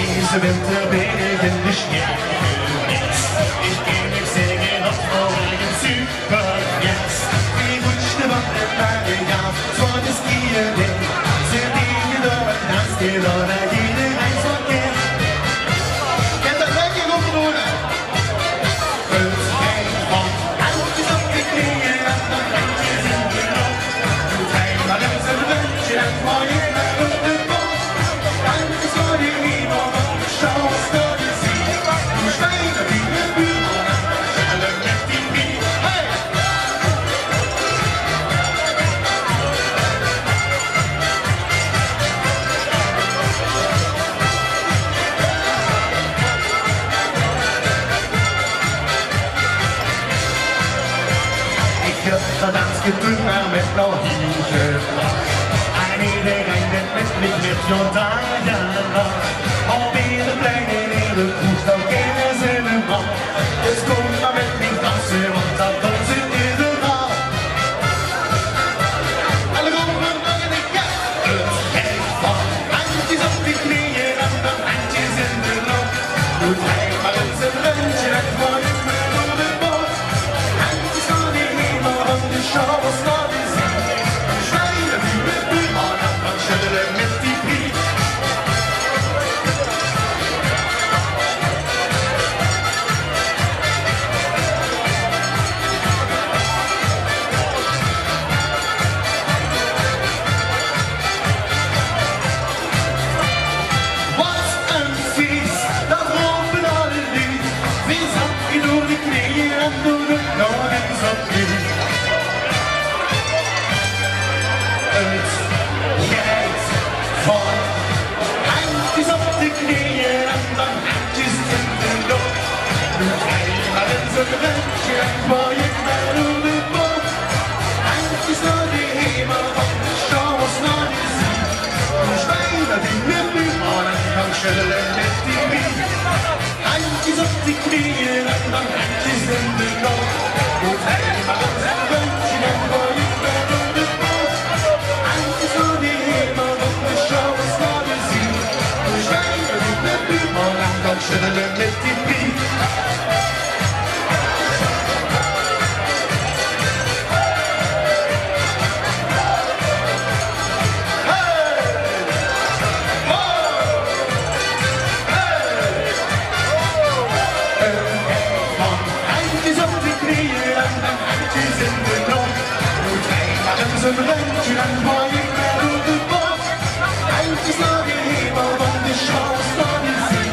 Diese Winterwegen nicht mehr. Ich geh nicht singen auf morgen super jetzt. Die Wünsche wandern meine Jahr, so das Gier denn. Sind die Geduld, das die Leute, jede Reis und Geld. Get the lucky woman on it. First came on, out is up the clear, and the benches in the road. You take my lips and the bench, and my in the boat. And it's all you need, show us the disease. You stay the people, and the lefty beat. Hey! Dans gedrunger met blå hiele. En iedereen met met zo'n dagen. Al weer de pleinen in de koest, dan kennen ze hem al. Dus kom maar met me dansen, want dat dansen is een val. Alle roepen in de kast. Het geeft van handjes op die knieën en dan handjes in de lucht. Doet hij maar eens een rondje, dat mooi is met door de boot. Handjes van die hemel, want de show is not easy. Schrijven die met de man, dan schudden met die piet. Handjes op die knieën en dan handjes in de lucht. Doet hij maar een rondje en gooi ik met op de boot. Handjes voor die hemel, want de show is naar de zin. We schrijven niet met buurman en dan schudden met die piet. Een rondje en gooi ik met op de boot. Handjes naar de hemel, want de show is naar de zin.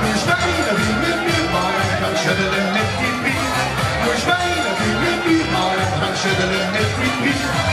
We spelen die met buurman en dan schudden met die piet. We spelen die met buurman en dan schudden met die piet.